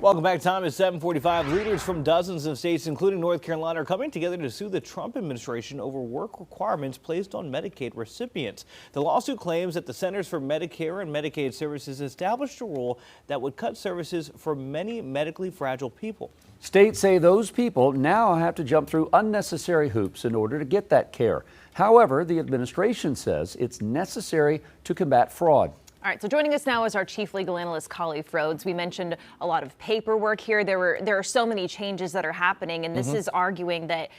Welcome back. Time is 7:45. Leaders from dozens of states, including North Carolina, are coming together to sue the Trump administration over work requirements placed on Medicaid recipients. The lawsuit claims that the Centers for Medicare and Medicaid Services established a rule that would cut services for many medically fragile people. States say those people now have to jump through unnecessary hoops in order to get that care. However, the administration says it's necessary to combat fraud. All right, so joining us now is our chief legal analyst, Collie Frodes. We mentioned a lot of paperwork here. There are so many changes that are happening, and this is arguing that,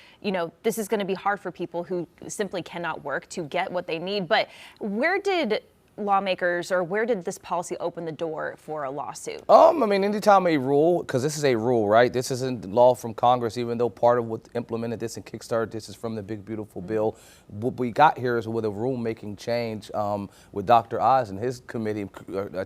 this is going to be hard for people who simply cannot work to get what they need. But where did lawmakers, or where did this policy open the door for a lawsuit? Anytime a rule, because this is a rule, right? This isn't law from Congress, even though part of what implemented this and kickstarted this is from the big, beautiful bill. What we got here is with a rulemaking change with Dr. Oz and his committee,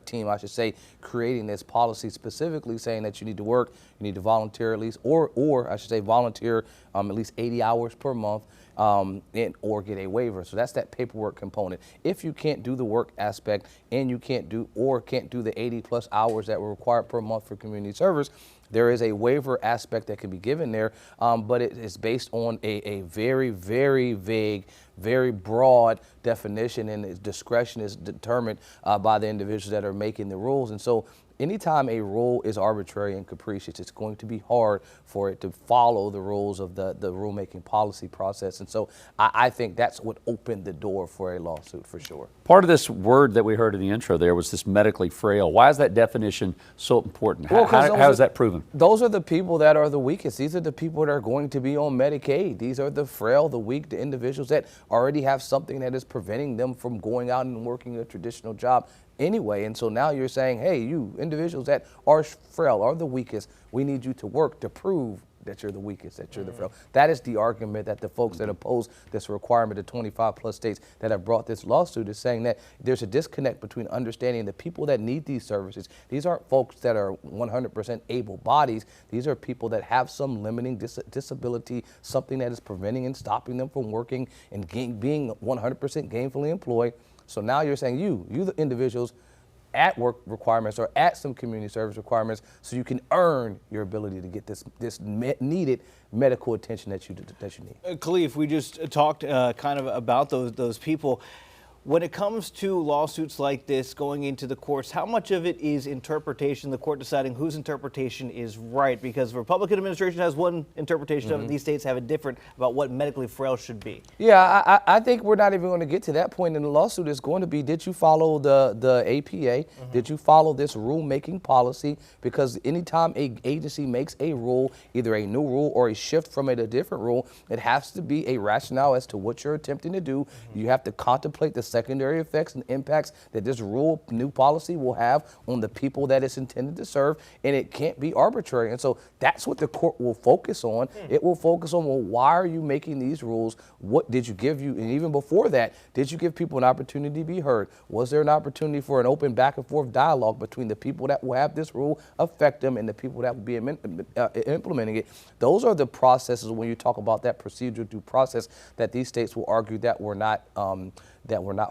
team, I should say, creating this policy specifically saying that you need to work, you need to volunteer at least, or I should say volunteer at least 80 hours per month. Or get a waiver. So that's that paperwork component. If you can't do the work aspect and you can't do the 80+ hours that were required per month for community service, there is a waiver aspect that can be given there, but it is based on a very, very vague, very broad definition, and its discretion is determined by the individuals that are making the rules. And so anytime a rule is arbitrary and capricious, it's going to be hard for it to follow the rules of the rulemaking policy process. And so I think that's what opened the door for a lawsuit for sure. Part of this word that we heard in the intro there was this medically frail. Why is that definition so important? Well, how is that proven? Those are the people that are the weakest. These are the people that are going to be on Medicaid. These are the frail, the weak, the individuals that already have something that is preventing them from going out and working a traditional job anyway. And so now you're saying, hey, you individuals that are frail, are the weakest, we need you to work to prove that you're the weakest, that you're the frail. That is the argument that the folks that oppose this requirement of 25+ states that have brought this lawsuit is saying, that there's a disconnect between understanding the people that need these services. These aren't folks that are 100% able bodies. These are people that have some limiting disability, something that is preventing and stopping them from working and being 100% gainfully employed. So now you're saying you the individuals at work requirements or at some community service requirements, so you can earn your ability to get this needed medical attention that you need. Khalif, we just talked kind of about those people. When it comes to lawsuits like this going into the courts, how much of it is interpretation, the court deciding whose interpretation is right? Because the Republican administration has one interpretation of it. These states have a different about what medically frail should be. Yeah, I think we're not even going to get to that point in the lawsuit. It's going to be, did you follow the APA? Did you follow this rulemaking policy? Because anytime an agency makes a rule, either a new rule or a shift from a different rule, it has to be a rationale as to what you're attempting to do. You have to contemplate the secondary effects and impacts that this new policy will have on the people that it's intended to serve, and it can't be arbitrary. And so that's what the court will focus on. It will focus on, well, why are you making these rules? What did you give you? And even before that, did you give people an opportunity to be heard? Was there an opportunity for an open back and forth dialogue between the people that will have this rule affect them and the people that will be implementing it? Those are the processes when you talk about that procedural due process that these states will argue that were not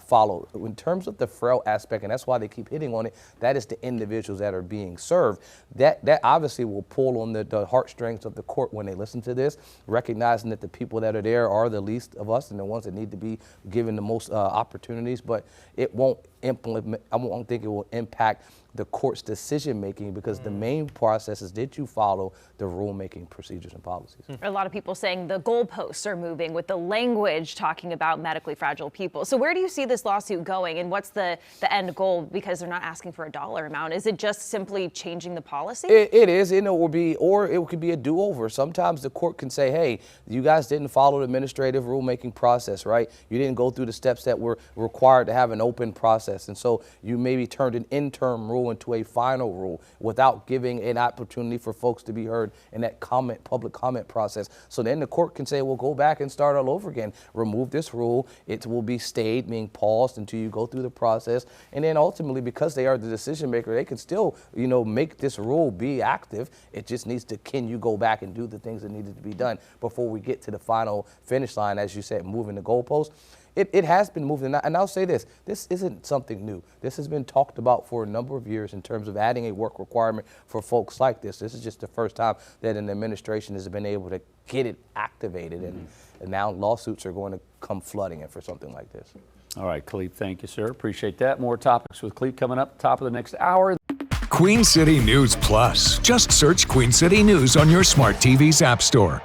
followed. In terms of the frail aspect, and that's why they keep hitting on it, that is the individuals that are being served. That obviously will pull on the heartstrings of the court when they listen to this, recognizing that the people that are there are the least of us and the ones that need to be given the most opportunities, but it won't implement, I don't think it will impact the court's decision making, because the main process is, did you follow the rulemaking procedures and policies? A lot of people saying the goalposts are moving with the language talking about medically fragile people. So where do you see this lawsuit going, and what's the end goal? Because they're not asking for a dollar amount. Is it just simply changing the policy? It is, and it could be a do-over. Sometimes the court can say, hey, you guys didn't follow the administrative rulemaking process, right? You didn't go through the steps that were required to have an open process, and so you maybe turned an interim rule into a final rule without giving an opportunity for folks to be heard in that public comment process. So then the court can say, well, go back and start all over again. Remove this rule. It will be stayed, meaning paused until you go through the process. And then ultimately, because they are the decision maker, they can still, make this rule be active. It just needs to, can you go back and do the things that needed to be done before we get to the final finish line, as you said, moving the goalpost. it has been moving. And I'll say this isn't something new. This has been talked about for a number of years in terms of adding a work requirement for folks like this. This is just the first time that an administration has been able to get it activated, and now lawsuits are going to come flooding in for something like this. All right, Khalif, thank you, sir. Appreciate that. More topics with Khalif coming up top of the next hour. Queen City News Plus. Just search Queen City News on your smart TV's app store.